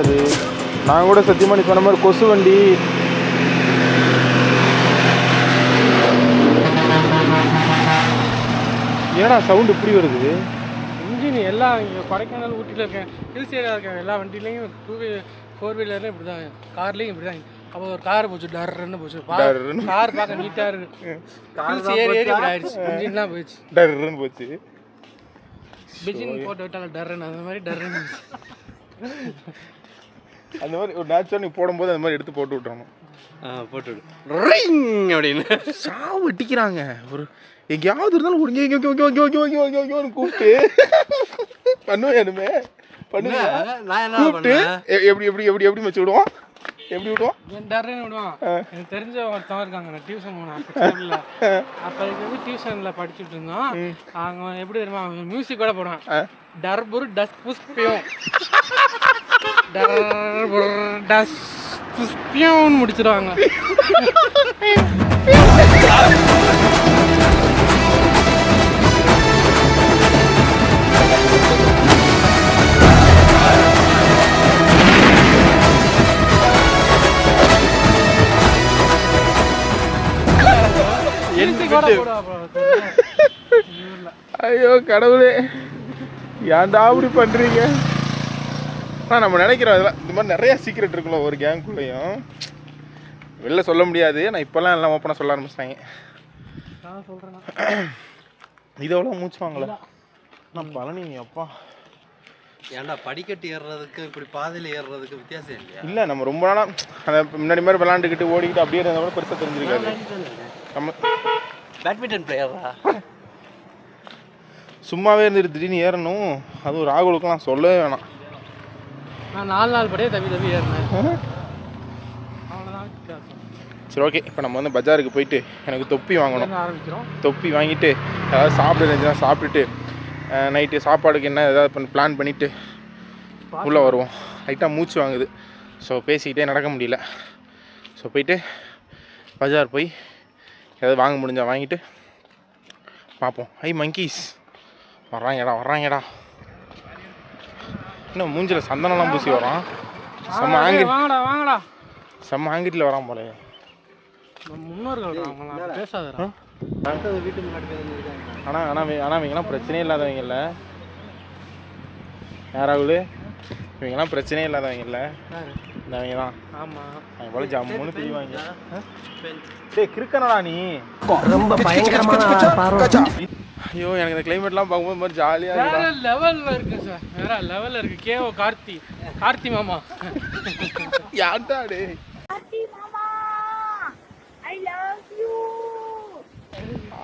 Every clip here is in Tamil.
அது நான் கூட சத்தியமாக நீ சொன்ன மாதிரி கொசு வண்டி. ஏன்னா சவுண்டு இப்படி வருது. இன்ஜின் எல்லாம் இங்கே கொடைக்கானல் ஊட்டியில் இருக்கேன், ஹில்ஸ் ஏரியா இருக்கேன், எல்லா வண்டிலையும் 4 வீலர்லையும் இப்படி தான், கார்லேயும் இப்படி தான். அப்போ ஒரு கார் போச்சு, டர்ன்னு போச்சு. கார் பார்க்க நீட்டாக இருக்கு, ஹில்ஸ் ஏறி இப்படி ஆயிடுச்சு, இன்ஜின்லாம் போயிடுச்சு, டர்ன்னு போச்சு. பிஜின் போட்டு விட்டாங்க டர்ன்னு, அந்த மாதிரி டர்ன்னு அந்த மாதிரி ஒரு நேச்சுரல் நீ போடும்போது அந்த மாதிரி எடுத்து போட்டு விட்டுறணும். போட்டு ரிங் அப்படின்னு சாவு வெட்டிக்கிறாங்க. ஒரு எங்கேயாவது இருந்தாலும் ஒரு கூப்பிட்டு பண்ணுவேன் கூப்பிட்டு எப்படி எப்படி எப்படி எப்படி வச்சு விடுவோம், எப்படி விடுவோம், டர்ன்னு விடுவான். எனக்கு தெரிஞ்ச ஒருத்தவங்க இருக்காங்க, நான் டியூஷன் போனேன் அப்போ இதுக்கு வந்து டியூஷனில் படிச்சுட்டு இருந்தோம். அவங்க எப்படி தெரியுமா மியூசிக் கூட போடுவான், டர்புர் டஸ் புஷ்பியம் டர்புர் டஸ் புஷ்பியம்னு முடிச்சிருவாங்க. ஐயோ கடவுளே, ஏன்டா அப்படி பண்றீங்க? நம்ம நினைக்கிறோம் இதெல்லாம் இந்த மாதிரி நிறைய சீக்ரெட் இருக்குல்ல ஒரு கேங்குள்ளேயும், வெளில சொல்ல முடியாது. நான் இப்போல்லாம் எல்லாம் ஓப்பனாக சொல்ல ஆரம்பிச்சிட்டாங்க. இதெவ்வளோ மூச்சுவாங்களே நான் பழனி அப்பா. ஏன்டா படிக்கட்டு ஏறுறதுக்கு இப்படி பாதையில் ஏறுறதுக்கு வித்தியாசம் இல்லையா? இல்லை, நம்ம ரொம்ப நாளாக அந்த முன்னாடி மாதிரி விளாண்டுக்கிட்டு ஓடிக்கிட்டு அப்படியே இருந்தால் கூட பெருசாக தெரிஞ்சிருக்காது. நம்ம பேட்மிண்டன் பிளேயரா சும்மாவே இருந்துட்டு திடீர்னு ஏறணும். அதுவும் ராகுலுக்குலாம் சொல்லவே வேணாம். நான் 4 நாள் படியே தப்பி ஏறினேன். சரி ஓகே, இப்போ நம்ம வந்து பஜாருக்கு போயிட்டு எனக்கு தொப்பி வாங்கணும். ஆரம்பிக்கிறோம். தொப்பி வாங்கிட்டு ஏதாவது சாப்பிட இருந்துச்சுன்னா சாப்பிட்டுட்டு நைட்டு சாப்பாடுக்கு என்ன ஏதாவது பிளான் பண்ணிவிட்டு உள்ளே வருவோம். லைட்டாக மூச்சு வாங்குது, ஸோ பேசிக்கிட்டே நடக்க முடியல. ஸோ போயிட்டு பஜார் போய் ஏதாவது வாங்க முடிஞ்சால் வாங்கிட்டு பார்ப்போம். ஐ மங்கீஸ் வர்றாங்கடா. இன்னும் மூஞ்சில் சந்தனம்லாம் பூசி வரான். செம்ம வாங்கடா செம்ம ஆங்கிட்டில் வரான் போல. முன்னோர்கள் பேசாதடா. வீட்டு முன்னாடி ஆனால் இவங்கெல்லாம் பிரச்சனையே இல்லாதவங்கல்ல யாராவது, இவங்கெல்லாம் பிரச்சனையே இல்லாதவங்கல்ல இந்தவங்க தான். ஆமாம், அவங்க போல ஜம்முன்னு தெரியுவாங்க. டேய் கிறுக்கனடா நீ, ரொம்ப பயங்கரமான. ஐயோ எனக்கு இந்த கிளைமேட்லாம் பார்க்கும்போது மாதிரி ஜாலியாக வேற லெவலில் இருக்கு சார், வேற லெவலில் இருக்கு. கேஓ கார்த்தி மாமா யார்டா டே?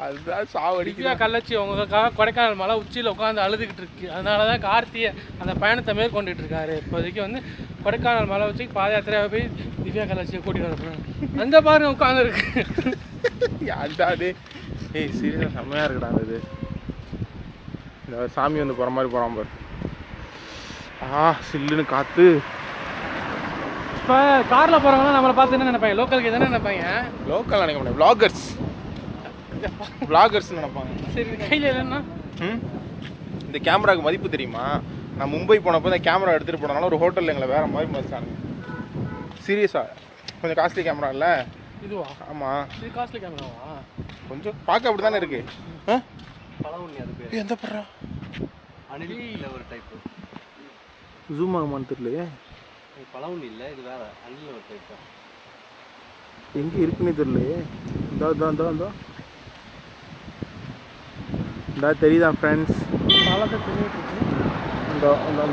அதுதான் சாவடிக்குதா. கள்ளச்சி உங்களுக்காக கொடைக்கானல் மலை உச்சியில் உட்காந்து அழுதுகிட்டு இருக்கு. அதனால தான் கார்த்தியை அந்த பயணத்தை மேற்கொண்டுட்டு இருக்காரு. இப்போதைக்கு வந்து கொடைக்கானல் மலை உச்சிக்கு பாத யாத்திரையாக போய் திவ்யா கள்ளச்சியை கூட்டிகிட்டு வரப்போம். அந்த பாருங்க உட்காந்துருக்கு. யார்டா டே? ஏய் சீரியஸாக செம்மையாக இருக்குடா இது. இந்த சாமி வந்து போகிற மாதிரி போகிறான் பாரு. சில்லுன்னு காற்று. இப்போ காரில் போகிறவங்களாம் நம்மளை பார்த்து என்ன நினைப்பாங்க? லோக்கலுக்கு எதானே நினைப்பாங்க? லோக்கல் நினைக்க முடியாது, விளாகர்ஸ் நினைப்பாங்க. சரி கையில் இல்லைன்னா இந்த கேமராவுக்கு மதிப்பு தெரியுமா? நான் மும்பை போனப்போ இந்த கேமரா எடுத்துகிட்டு போனனால ஒரு ஹோட்டலில் எங்களை வேறு மாதிரி மதிச்சாங்க. சீரியஸாக கொஞ்சம் காஸ்ட்லி கேமரா இல்லை இதுவா? ஆமாம், இது காஸ்ட்லி கேமராவா? கொஞ்சம் பார்க்க அப்படி தானே இருக்கு. பழவுண்ணி அது பேர். எந்த படுறா அணில் ஒரு டைப்பு. ஜூம் ஆகுமான்னு தெரியலையே. பழவுண்ணி இல்லை, இது வேற அணில் ஒரு டைப்பு. எங்கே இருக்குன்னு தெரியலையே. இந்த தெரியுதா ஃப்ரெண்ட்ஸ்? பழத்தை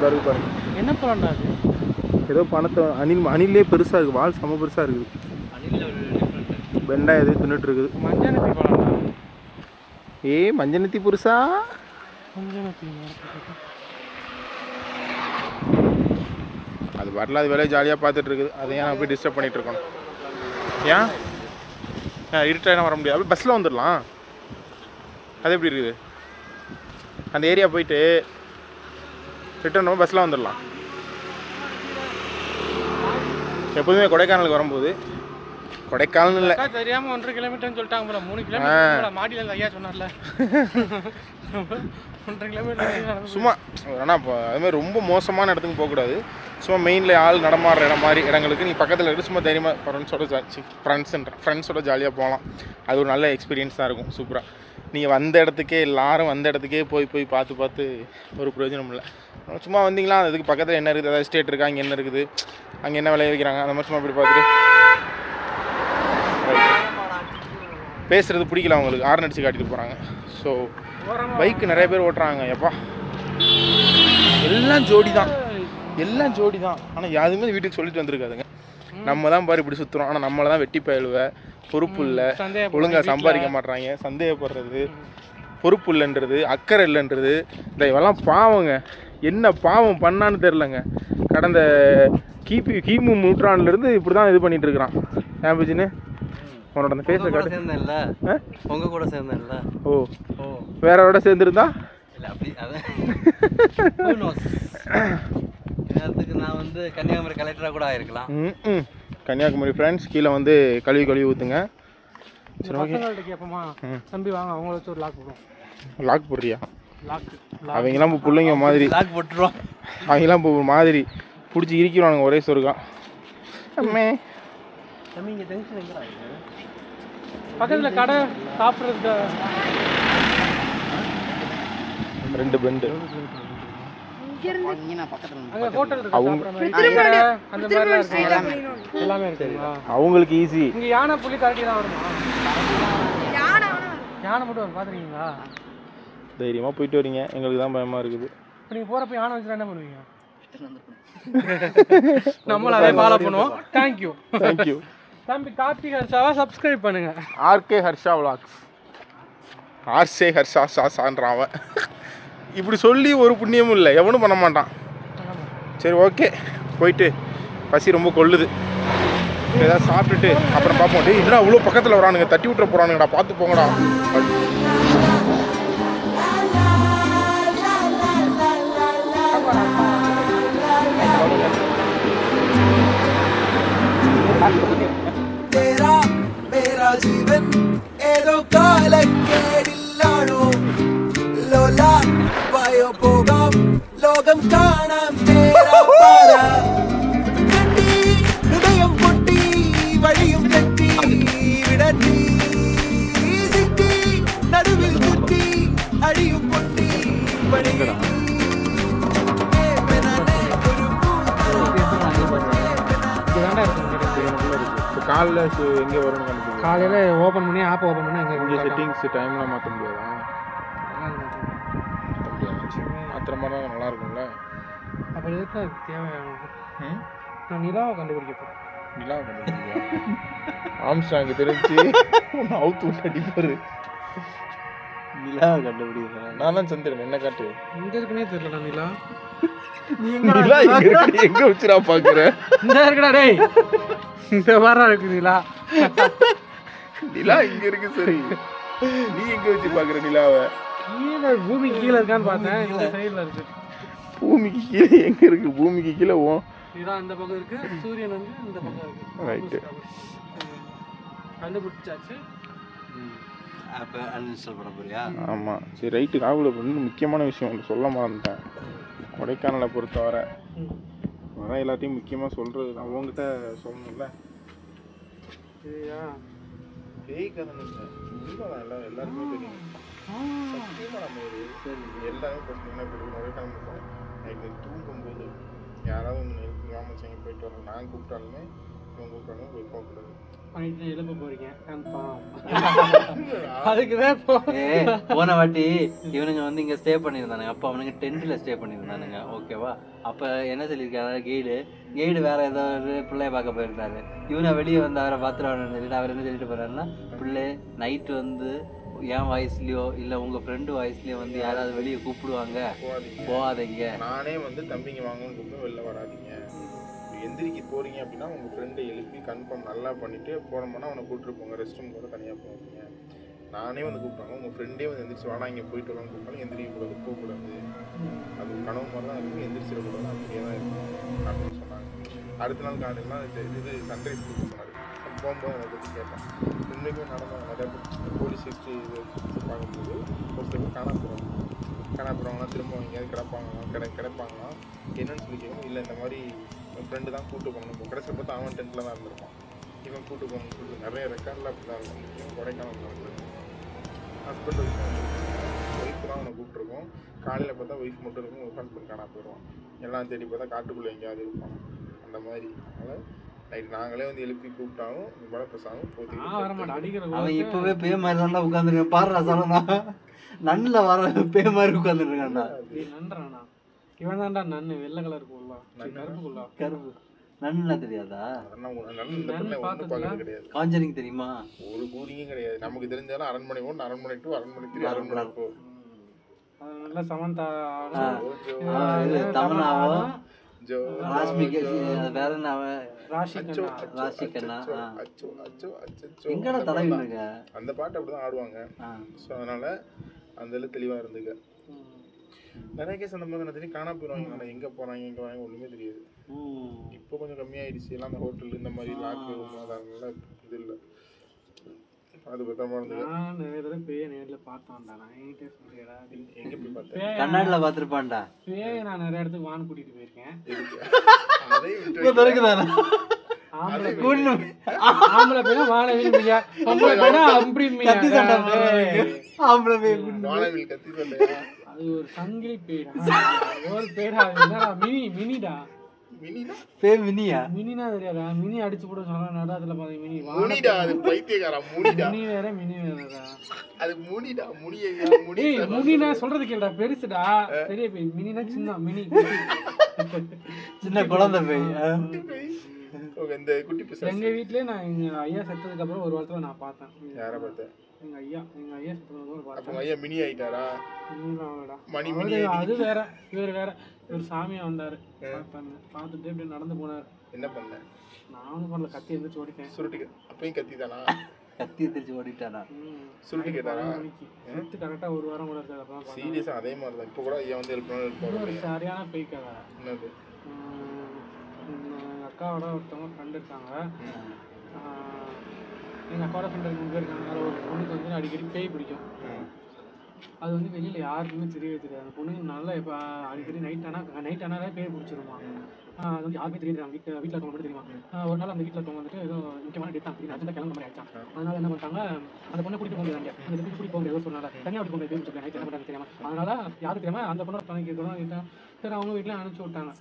இருக்கு பாருங்க. என்ன பழம்டா அது? ஏதோ பணத்தை அணிலே பெருசாக இருக்குது, வால் செம்ம பெருசாக இருக்குது. வெண்டாய் எதுவும் தின்னுட்டு இருக்குது. மஞ்சனத்தி பழம்டா. மஞ்சனத்தி புருஷா. அது வரல, அது வேலையை ஜாலியாக பார்த்துட்டு இருக்குது. அதை ஏன் போய் டிஸ்டர்ப் பண்ணிகிட்டு இருக்கணும்? ஏன் இருட்டாக வர முடியாது? பஸ்ஸில் வந்துடலாம். அது எப்படி இருக்குது? அந்த ஏரியா போயிட்டு ரிட்டர்ன் நம்ம பஸ்ஸில் வந்துடலாம். எப்போதுமே கொடைக்கானலுக்கு வரும்போது கொடைக்கானல் இல்லை தெரியாமல் 1.5 கிலோமீட்டர்னு சொல்லிட்டாங்க போல. 3 கிலோமீட்டர் மாடியில் ஐயா சொன்னார்ல. 1.5 கிலோமீட்டர் சும்மா. ஆனால் இப்போ அதுமாதிரி ரொம்ப மோசமான இடத்துக்கு போகக்கூடாது. சும்மா மெயினில் ஆள் நடமாடுற இடம் மாதிரி இடங்களுக்கு நீ பக்கத்தில் இருந்து சும்மா தைரியமாக ஃப்ரெண்ட்ஸோட ஜாலியாக போகலாம். அது ஒரு நல்ல எக்ஸ்பீரியன்ஸ் தான் இருக்கும். சூப்பராக நீங்கள் வந்த இடத்துக்கே எல்லோரும் வந்த இடத்துக்கே போய் பார்த்து ஒரு பிரயோஜனம் இல்லை. சும்மா வந்தீங்களா அதுக்கு பக்கத்தில் என்ன இருக்குது, ஏதாவது ஸ்டேட் இருக்கா, அங்கே என்ன இருக்குது, அங்கே என்ன விளைய வைக்கிறாங்க, அந்த மாதிரி சும்மா இப்படி பார்த்துட்டு பேசுகிறது பிடிக்கல அவங்களுக்கு, ஹார்ன் அடித்து காட்டிட்டு போகிறாங்க. ஸோ பைக்கு நிறைய பேர் ஓட்டுறாங்க. எப்பா எல்லாம் ஜோடி தான். ஆனால் யாருமே வீட்டுக்கு சொல்லிட்டு வந்திருக்காதுங்க. நம்ம தான் பாரு இப்படி சுற்றுறோம். ஆனால் நம்மளை தான் வெட்டி பயிலுவ, பொறுப்பு இல்லை, ஒழுங்காக சம்பாதிக்க மாட்றாங்க, சந்தேகப்படுறது, பொறுப்பு இல்லைன்றது, அக்கறை இல்லைன்றது, இந்த இவெல்லாம் பாவங்க. என்ன பாவம் பண்ணான்னு தெரிலங்க. கடந்த கிமு நூற்றாண்டுலேருந்து இப்படி தான் இது பண்ணிட்டு இருக்கிறான். ஏன் பிஜின்னு உன்னோட அந்த ஃபேஸை காட்டு. சேர்ந்தேன்ல உங்கள் கூட சேர்ந்தேன்ல. ஓ வேறோட சேர்ந்துருந்தா இல்லை அப்படி அதான் நேரத்துக்கு நான் வந்து கன்னியாகுமரி கலெக்டராக கூட ஆயிருக்கலாம். கன்னியாகுமரி ஃப்ரெண்ட்ஸ் கீழே வந்து கழுவி ஊற்றுங்க. சரி ஓகே கேட்போமா தம்பி வாங்க அவங்கள வச்சு ஒரு லாக் போடுவோம். லாக் போடுறியா? லாக் அவங்கெல்லாம் இப்போ பிள்ளைங்க மாதிரி லாக் போட்டுருவோம். அவங்கெல்லாம் இப்போ மாதிரி பிடிச்சி இருக்கிறானுங்க ஒரே சொருக்கா. அம்மே தம்பி இங்கே டென்ஷன் எங்கே ஆகுது? பக்கத்தில் கடை சாப்பிட்றதுக்கு 2 பெண்டு அங்கே ஹோட்டல் இருக்கு. அந்த மாதிரிலாம் இருக்கு, எல்லாமே இருக்குங்களா? அவங்களுக்கு ஈஸி. இங்கே யானை புலி கரடி தான் வருமா? யானை மட்டும் வரும் பார்த்துருக்கீங்களா? தைரியமாக போயிட்டு வரீங்க, எங்களுக்கு தான் பயமாக இருக்குது. இப்போ நீங்கள் போகிறப்ப யானை வச்சுனா என்ன பண்ணுவீங்க? நம்மளும் அதே ஃபாலோ பண்ணுவோம். தேங்க்யூ தம்பி. கார்த்திக் ஹர்ஷாவை சப்ஸ்கிரைப் பண்ணுங்க. RK Harsha vlogs. ஆர்சே ஹர்ஷா சான்றான் இப்படி சொல்லி ஒரு புண்ணியமும் இல்லை, எவனும் பண்ண மாட்டான். சரி ஓகே போயிட்டு பசி ரொம்ப கொள்ளுது, ஏதாவது சாப்பிட்டுட்டு அப்புறம் பார்ப்போம். டேய் இல்லைடா அவ்வளோ பக்கத்தில் வரானுங்க, தட்டி விட்டுற போகிறானுங்கடா, பார்த்து போங்கடா. मेरा जीवन ഏതോ കാലക്കേടില്ലാണോ ലോലാ വായോ പോകാം ലോകം കാണാം തേരാ പാരാ കണ്ടി ഹൃദയം പൊട്ടി വഴിയും തെറ്റി വിടത്തി സിറ്റി നടുവിൽ കുത്തി അടിയും പൊട്ടി പണികൾ காலையில் எங்கே வரும்னு கண்டுபிடிங்க. காலையில் ஓப்பன் பண்ணி ஆப் ஓப்பன் பண்ணி இங்கே செட்டிங்ஸ் டைம்லாம் மாற்ற முடியாதா? மாற்றுற மாதிரி தான் நல்லா இருக்கும்ல. அப்போ எதுக்கு தேவையான நான் நிலாவை கண்டுபிடிக்க போகிறேன். நிலாவை கண்டுபிடிக்கியா? ஆம்ஸ்டாங்கு தெரிஞ்சு அவுத்து விட்டு அடிப்பாரு. நிலாவை கண்டுபிடிக்கிறேன். நான் தான் சந்திரன், என்ன காட்டு இங்கே இருக்குன்னே தெரியலடா நிலா. நிலா எங்கே வச்சுடா பார்க்குறேன்? இந்த இருக்குடா டேய், இந்த வாரம் இருக்கு நிலா. நிலா இங்க இருக்கு. சரி நீ எங்க வச்சு பாக்குற நிலாவை? கீழே பூமி கீழே இருக்கான்னு பார்த்தேன். இந்த சைடுல இருக்கு. பூமிக்கு கீழே எங்க இருக்கு? பூமிக்கு கீழே நிலா இந்த பக்கம் இருக்கு, சூரியன் வந்து இந்த பக்கம் இருக்கு. ரைட்டு கண்டுபிடிச்சாச்சு. அப்போ அன்இன்ஸ்டால் பண்ண போறியா? ஆமாம் சரி ரைட்டு. காவல பண்ணு முக்கியமான விஷயம் ஒன்று சொல்ல மறந்துட்டேன். கொடைக்கானலை பொறுத்தவரை அதான் எல்லாத்தையும் முக்கியமாக சொல்கிறது நான் உங்ககிட்ட சொல்லணும்ல. சரியா? பேய் கதை எல்லாருமே தெரியும். சத்தியமாக நம்ம ஒரு எல்லாமே பார்த்தீங்கன்னா இப்போ கொடைக்கானல் போகிறோம். நைட்டு தூங்கும்போது யாராவது ஒன்று கிராமச்சங்க போயிட்டு வரோம், நாங்கள் கூப்பிட்டாலுமே இவங்க கூப்பிட்டாலும் போய் போகக்கூடாது. எழுப்ப போறீங்க அதுக்குதான் போன வாட்டி இவனுங்க வந்து இங்க ஸ்டே பண்ணியிருந்தானுங்க. அப்போ அவனுங்க டென்ட்ல ஸ்டே பண்ணியிருந்தானுங்க. ஓகேவா? அப்ப என்ன சொல்லியிருக்காங்க, கைடு வேற ஏதோ ஒரு பிள்ளைய பார்க்க போயிருந்தாரு. இவனை வெளியே வந்து அவரை பார்த்துருவானு சொல்லிட்டு அவர் என்ன சொல்லிட்டு போறாருன்னா, பிள்ளை நைட்டு வந்து என் வாய்ஸ்லயோ இல்ல உங்க ஃப்ரெண்டு வாய்ஸ்லயோ வந்து யாராவது வெளியே கூப்பிடுவாங்க, போகாதீங்க. நானே வந்து தம்பிங்க வாங்கன்னு கூப்பிட்டு வெளில வராதிங்க. எந்திரிக்கு போகிறீங்க அப்படின்னா உங்கள் ஃப்ரெண்டை எழுப்பி கன்ஃபார்ம் நல்லா பண்ணிவிட்டு போனோம்னா அவனை கூப்பிட்டு போங்க. ரெஸ்ட் ரூம் கூட தனியாக போவாங்க. நானே வந்து கூப்பிட்டாங்க, உங்கள் ஃப்ரெண்டே வந்து எந்திரிச்சு வாடா இங்கே போயிட்டு வரலாம்னு கூப்பிட்டாலும் எந்திரிக்கக்கூடாது, போகக்கூடாது. அது கனவு மாதிரி தான் இருக்கும், எந்திரிச்சிடக்கூடாது, அப்படியே தான் இருக்கும் அப்படின்னு சொன்னாங்க. அடுத்த நாள் காலையில் இது சன்ரைஸ் கொடுக்க சொன்னார். போகும்போது அதை பற்றி கேட்டேன். இன்றைக்குமே நடந்தவங்க நிறையா பேர் போலீஸ் ஹிஸ்ட்ரி இது பார்க்கும்போது ஒரு சில பேர் காணாப்புறவங்களாம் திரும்ப எங்கேயாவது கிடப்பாங்களாம் என்னன்னு சொல்லி கேட்கும். இல்லை இந்த மாதிரி என் ஃப்ரெண்டு தான் கூப்பிட்டு போகணும். கடைசியில் பார்த்தா அவன் டென்ட்டில் தான் இருந்திருப்பான். இவன் கூப்பிட்டு போகணும்னு சொல்லிட்டு நிறைய ரெக்கார்டில் அப்படி தான் இருக்கும். இவன் கொடைக்கானல் நடந்தது. ஹஸ்பண்ட் ஒய்ஃப் தான் அவனை கூப்பிட்ருக்கோம். காலையில் பார்த்தா ஒய்ஃப் மட்டும் இருக்கும், ஒரு ஹஸ்பண்ட் காணா போயிடுவான். எல்லாம் தேடி பார்த்தா காட்டுக்குள்ளே எங்கேயாவது இருப்பான். அந்த மாதிரி அதனால் நைட் நாங்களே வந்து எழுப்பி கூப்பிட்டாலும் பட பேசாமல் போத்தி அவன் இப்பவே பே மாதிரி தான்டா உட்காந்துருக்கேன். பாடுறா சொல்லணா நன்னில் வர பே மாதிரி உட்காந்துருக்கான்டா. நன்றானா இவன் தான்டா நன்னு வெள்ளை கலர் போடலாம் கருப்பு நன்னுலாம் தெரியாதா? காஞ்சரிங் தெரியுமா? ஒரு கூலிங்கும் கிடையாது. நமக்கு தெரிஞ்சாலும் அரண்மனை 1, அரண்மனை 2, அரண்மனை 3, அரண்மனை 4. நல்ல சமந்தா தமிழாவும் ராஷ்மிகா வேற என்ன ராஷிகண்ணா எங்கடா தடவி இருக்க அந்த பாட்டு அப்படிதான் ஆடுவாங்க. ஸோ அதனால அந்த இதில் தெளிவாக இருந்துக்க. நிறைய கேஸ் அந்த மாதிரி தெரியும் காணா போயிடுவாங்க. ஆனால் எங்கே போகிறாங்க எங்கே வராங்க ஒன்றுமே தெரியாது. இப்போ கொஞ்சம் கம்மியாயிடுச்சு. எல்லாம் அந்த ஹோட்டல் இந்த மாதிரி லாக்கு அதனால இது இல்லை. அது பத்திரமா இருந்தது. நிறைய தடவை பேய நேரில் பார்த்தோம்டா. எங்கே போய் பார்த்தேன்? கண்ணாடியில் பார்த்துருப்பான்டா. பேய நான் நிறைய இடத்துக்கு வான் கூட்டிகிட்டு போயிருக்கேன். ஆம்பளை பேனா வானவில் மியா, பொம்பளை பேனா அம்பரி மியா. அது ஒரு சங்கிலி பேடா. ஒரு பேடா என்னடா மினிடா. மினினா தெரியாதா? மினி அடிச்சு போட சொன்னா நடாத்துல பாதி மினி முனிடா. அது பைத்தியக்காரா முனிடா. மினி வேற மினி வேறடா. அது முனிடா. முனினா சொல்றது கேளுடா. பெருசுடா பெரிய பேய். மினினா சின்ன மினி சின்ன குழந்தை பேய். இந்த குட்டி பிசா எங்க வீட்லயே நான் எங்க ஐயா செத்ததுக்கு அப்புறம் ஒரு வாரத்துல நான் பார்த்தேன். யாரை பார்த்தேன்? எங்க ஐயா செத்ததுக்கு பார்த்தேன். அப்ப ஐயா மினி ஆயிட்டாரா? மணி மினி. அது வேற இவர் வேற. ஒரு சாமியா வந்தாரு. பார்த்துட்டு இப்படி நடந்து போனாரு. என்ன பண்ண? நானும் பண்ணல. கத்தி எந்திரிச்சு ஓடிட்டேன். சுருட்டு அப்பயும் கத்தி தானா? கத்தி எந்திரிச்சு ஓடிட்டானா? சுருட்டு கேட்டாரா? கரெக்டா ஒரு வாரம் கூட இருக்காது. அப்புறம் சீரியஸா அதே மாதிரி தான். இப்போ கூட ஐயா வந்து ஒரு சரியான பேய் கதை. என்னது? எங்கள் அக்காவோட ஒருத்தவங்க ஃப்ரெண்டு இருக்காங்க. எங்கள் அக்காவோட ஃப்ரெண்டு இருக்க இருக்காங்க. அதில் ஒரு பொண்ணுக்கு வந்து அடிக்கடி பேய் பிடிக்கும். அது வந்து வெளியில் யாருக்குமே தெரியவே தெரியாது. அந்த பொண்ணுக்கு நல்லா இப்போ அடிக்கடி நைட் ஆனாலே பேய் பிடிச்சிருமா. அது வந்து யாருமே தெரியாது. வீட்டில் இருக்கவங்க மட்டும் தெரியுமா. ஒரு நாள் அந்த வீட்டில் இருக்கவங்க வந்துட்டு ஏதோ முக்கியமான டேட் தான் அர்ஜென்ட்டாக கிளம்ப மாதிரி ஆயிடுச்சான். அதனால என்ன பண்ணிட்டாங்க, அந்த பொண்ணை கூட்டிட்டு போக முடியாது. அந்த வீட்டுக்கு கூட்டிட்டு போக முடியாது. சொன்னால தனியாக விட்டு போக முடியாது. பேய் நைட் என்ன பண்ணுறாங்க தெரியாமல். அதனால யாரும் தெரியாமல் அந்த பொண்ணோட துணைக்கு இருக்கிறோம். சரி அவங்க வீட்டில் அனுப்பிச்சி விட்டாங்க.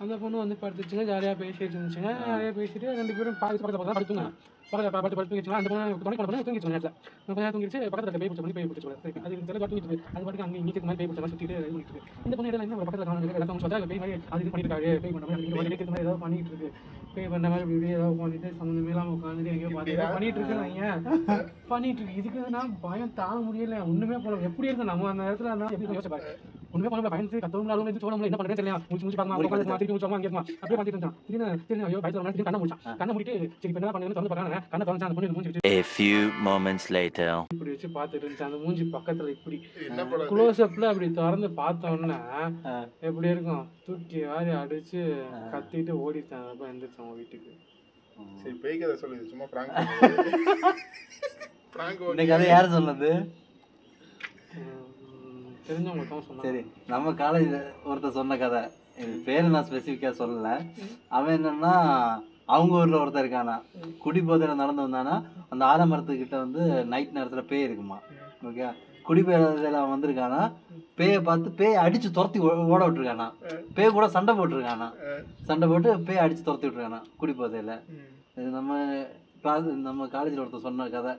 அந்த பொண்ணு வந்து படுத்துச்சுங்க. ஜாலியாக பேசிட்டு இருந்துச்சுங்க. நிறைய பேசிட்டு 2 பேரும் பக்கத்தில் படுத்துங்க. பக்கத்தில் படுத்துச்சுன்னா அந்த பொண்ணு துணை பண்ண தூங்கிச்சு. நேரத்தில் கொஞ்சம் தூங்கிடுச்சு. பக்கத்தில் பேய் பிடிச்ச பேய் பிடிச்சி அது தெரியல தூங்கிட்டு அது பாட்டுக்கு அங்கே இங்கே மாதிரி பேய் பிடிச்ச மாதிரி சுற்றிட்டு இருக்கு. இந்த பொண்ணு இடம் பக்கத்தில் காணும் பார்த்தா பேய் மாதிரி அது இது பண்ணிட்டு இருக்காரு. பேய் பண்ண மாதிரி ஏதாவது பண்ணிட்டு இருக்கு. பேய் பண்ண மாதிரி இப்படி ஏதாவது பண்ணிட்டு சம்மந்தமே இல்லாமல் உட்காந்துட்டு எங்கேயோ பார்த்து பண்ணிட்டு இருக்குன்னு பண்ணிட்டு இருக்கு. இதுக்கு நான் பயம் தாங்க முடியல. ஒன்றுமே போல எப்படி இருக்கு நம்ம அந்த இடத்துல இருந்தால் எப்படி யோசிப்பாரு. ஒன்றுமே பண்ணல. பயந்து கத்தவும் அளவு சோழம் என்ன பண்ணுறேன் தெரியல. முடிச்சு பார்க்கலாம் திருப்பி முடிச்சோமா அங்கே அப்படியே பார்த்துட்டு இருந்தான். திடீர்னு ஐயோ பயத்தில் திருப்பி கண்ணை முடிச்சான். கண்ணை முடிட்டு சரி இப்போ என்ன பண்ணுறது திறந்து பார்க்கறாங்க. கண்ணை திறந்து அந்த பொண்ணு மூஞ்சி A few moments later. இப்படி வச்சு பார்த்துட்டு இருந்துச்சு. அந்த மூஞ்சி பக்கத்தில் இப்படி க்ளோஸ்அப்பில் அப்படி திறந்து பார்த்தோன்னா எப்படி இருக்கும். தூக்கி வாரி அடிச்சு கத்திட்டு ஓடிட்டான். அப்போ எந்திரிச்சான் அவங்க வீட்டுக்கு. சரி பேய் கதை சொல்லுது. சும்மா பிராங்க் இந்த கதை யார் சொன்னது? தெரிஞ்சவங்க தான் சொன்னாங்க. சரி நம்ம காலேஜில் ஒருத்தர் சொன்ன கதை. இது பேர் நான் ஸ்பெசிஃபிக்காக சொல்லலை. அவன் என்னன்னா அவங்க ஊரில் ஒருத்தர் இருக்கானா. குடிபோதையில் நடந்து வந்தானா அந்த ஆலமரத்துக்கிட்ட வந்து நைட் நேரத்தில் பேய் இருக்குமா. ஓகே குடிபோதையில் அவன் வந்திருக்கானா. பேயை பார்த்து பேயை அடித்து துரத்தி ஓட விட்டுருக்கானா. பேய் கூட சண்டை போட்டுருக்கானா. சண்டை போட்டு பேயை அடித்து துரத்தி விட்டுருக்கானா குடிபோதையில். இது நம்ம காலேஜில் ஒருத்தர் சொன்ன கதை.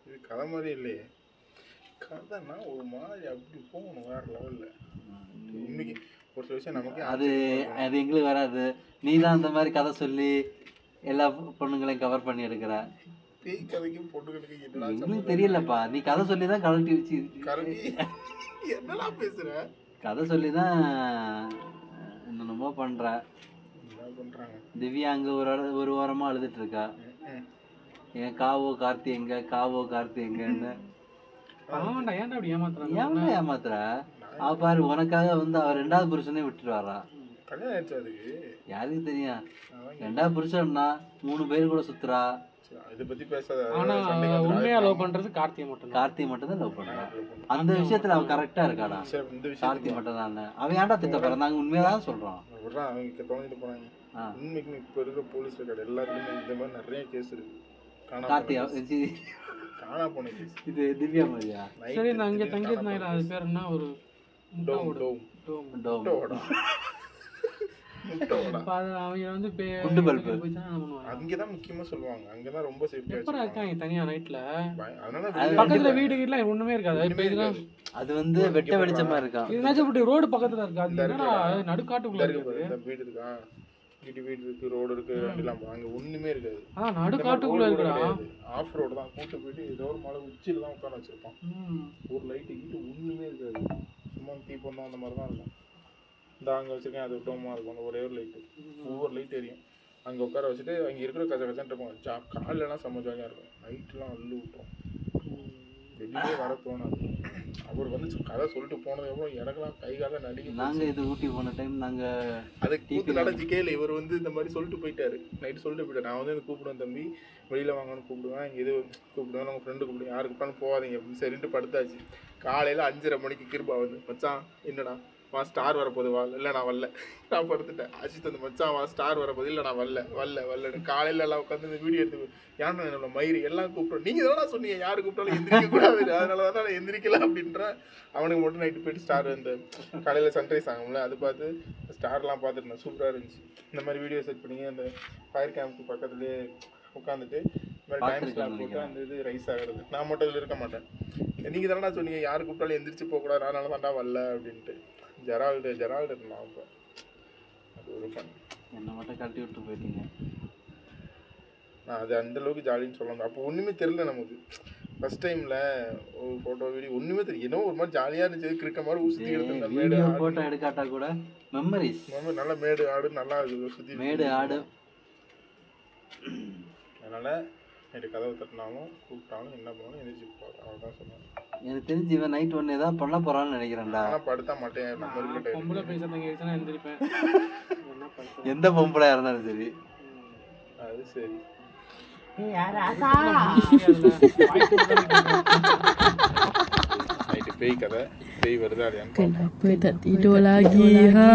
இது கதை மாதிரி இல்லையே. கதைன்னா ஒரு மாதிரி அப்படி போகணும் வேற லெவலில். இன்னைக்கு ஒரு சில விஷயம் நமக்கு அது எங்களுக்கு வராது. நீ தான் அந்த மாதிரி கதை சொல்லி எல்லா பொண்ணுங்களையும் கவர் பண்ணி எடுக்கிற. பேய் கதைக்கும் பொண்ணுகளுக்கு எங்களுக்கு தெரியலப்பா. நீ கதை சொல்லி தான் கலட்டி வச்சு என்னடா பேசுற. கதை சொல்லி தான் என்னென்னமோ பண்ற. திவ்யா அங்கே ஒரு வாரமாக அழுதுட்டு இருக்கா. என் காவோ கார்த்தி எங்கன்னு. ஏமாத்துற அவ பாரு. உனக்காக வந்து அவர் 2வது புருஷனே விட்டுருவாரா. கல்யாணம் ஆயிடுச்சு அதுக்கு. யாருக்கு தெரியும். 2வது புருஷன்னா 3 பேர் கூட சுத்துறா. இதை பத்தி பேசாத. ஆனா உண்மையா லவ் பண்றது கார்த்தியை மட்டும் தான். கார்த்தி மட்டும் தான் லவ் பண்ணுறான். அந்த விஷயத்துல அவன் கரெக்டா இருக்காடா. சரி, இந்த கார்த்தி விஷயம் மட்டும் தான். அவன் ஏன்டா திட்ட போறான்? நாங்க உண்மையா தான் சொல்றோம். விட்றான், அவங்க தொலைஞ்சிட்டு போனாங்க. உண்மைக்குமே இப்போ இருக்கிற போலீஸ் ரெக்கார்டு எல்லாத்துலயுமே இந்த மாதிரி நிறைய கேஸ் இருக்கு. கார்த்தி காணா போன கேஸ். இது திவ்யா மாதிரியா? சரி, நான் இங்க தங்கியிருந்தேன். அது பேர் என்ன? ஒரு அவங்க வந்து குண்டு பல்பு அங்கதான் முக்கியமா சொல்லுவாங்க. அங்கதான் ரொம்ப சேஃப்டியா இருக்காங்க தனியா நைட்ல. அதனால பக்கத்துல வீடு கீழ ஒண்ணுமே இருக்காது. இப்ப இதெல்லாம் அது வந்து வெட்ட வெளிச்சமா இருக்கான். இது ரோடு பக்கத்துல இருக்கா? அது என்னடா நடுக்காட்டுக்குள்ள இருக்கு. இந்த வீடு இருக்கா, வீடு இருக்கு, ரோடு இருக்கு, வண்டிலாம் அங்க ஒண்ணுமே இருக்காது. நடுக்காட்டுக்குள்ள இருக்குடா. ஆஃப் ரோடு தான். கூட்டு போயிட்டு ஏதோ ஒரு மலை உச்சியில தான் உட்கார வச்சிருப்பான். ஒரு லைட் கீட்டு ஒண்ணுமே இருக்காது. சும்மா தீபம் தான் அந்த மாதிரி தான் இருக்கும். இந்த அங்கே வச்சுருக்கேன், அது டோமாக இருக்கும். அந்த ஒரே ஒரு லைட்டு, ஒவ்வொரு லைட் எரியும். அங்கே உட்கார வச்சுட்டு அங்கே இருக்கிற கச்ச கச்சான் இருப்போம். காலெல்லாம் செம்ம ஜாலியாக இருக்கும். நைட்டுலாம் அள்ளு விட்டோம், வெளியே வர தோணாது. அவர் வந்து கதை சொல்லிட்டு போனதுக்கப்புறம் எனக்குலாம் கை கால நடிகை. நாங்கள் இது ஊட்டி போன டைம் நாங்கள் அது கூத்து நடந்துச்சு கேளு. இவர் வந்து இந்த மாதிரி சொல்லிட்டு போயிட்டாரு, நைட்டு சொல்லிட்டு போயிட்டார். நான் வந்து கூப்பிடுவேன் தம்பி, வெளியில் வாங்கன்னு கூப்பிடுவேன், இங்கே இது கூப்பிடுவேன், உங்கள் ஃப்ரெண்டு கூப்பிடுவேன், யாருக்கு கூப்பிட்டாலும் போகாதீங்க அப்படின்னு சரின்ட்டு படுத்தாச்சு. காலையில் 5:30 மணிக்கு கிருபா வந்து, மச்சான் என்னடா வா ஸ்டார் வரப்போது வா. இல்லை நான் வரல, நான் படுத்துட்டேன். அஜித் அந்த மச்சான் வா ஸ்டார் வரப்போது, இல்லை நான் வரல. காலையில் எல்லாம் உட்காந்து இந்த வீடியோ எடுத்து யாரும் என்னோட மயிறு எல்லாம் கூப்பிட்டோம். நீங்கள் தானே சொன்னீங்க யாரு கூப்பிட்டாலும் எந்திரிக்க கூடாது, அதனால தான் நான் எந்திரிக்கல அப்படின்றேன். அவனுக்கு மட்டும் நைட்டு போயிட்டு ஸ்டார் இந்த காலையில் சன்ரைஸ் ஆகும்ல, அது பார்த்து ஸ்டார்லாம் பார்த்துருந்தேன். சூப்பராக இருந்துச்சு. இந்த மாதிரி வீடியோ செட் பண்ணி அந்த ஃபயர் கேம்ப்க்கு பக்கத்துலேயே உட்காந்துட்டு இந்த மாதிரி டைம் ஸ்லாட் போட்டு அந்த இது ரைஸ் ஆகிறது. நான் மட்டும் இதில் இருக்க மாட்டேன். நீங்கள் தானே சொன்னீங்க யாரு கூப்பிட்டாலும் எந்திரிச்சு போகக்கூடாது, அதனால தான்டா வரல அப்படின்ட்டு. ஜெரால்டு இருந்தான். அப்போ அது ஒரு ஃபன். என்னை மட்டும் கழட்டி விட்டு போயிட்டீங்க. நான் அது அந்தளவுக்கு ஜாலின்னு சொல்லணும். அப்போ ஒன்றுமே தெரியல நமக்கு. ஃபஸ்ட் டைமில் ஒரு ஃபோட்டோ வீடியோ ஒன்றுமே தெரியும். ஏன்னோ ஒரு மாதிரி ஜாலியாக இருந்துச்சு. கிரிக்க மாதிரி ஊற்றி எடுத்து மேடு ஃபோட்டோ எடுக்காட்டா கூட மெமரிஸ். நல்லா மேடு ஆடு நல்லா இருக்குது சுற்றி மேடு ஆடு. அதனால் நைட்டு கதவை தட்டினாலும் கூப்பிட்டாலும் என்ன பண்ணாலும் எந்திரிச்சு போகிறேன். அவள் தான் சொன்னாங்க. எனக்கு தெரிஞ்சு இவன் நைட் ஒன்று ஏதாவது பண்ண போகிறான்னு நினைக்கிறேன்டா. ஆனால் படுத்தா மாட்டேன். பொம்பளை பேச தங்கிடுச்சுன்னா எந்திரிப்பேன். எந்த பொம்பளையா இருந்தாலும் சரி. அது சரி. நைட்டு பேய் கதை, பேய் வருதா இல்லையான்னு Kenapa tak tidur lagi? Ha?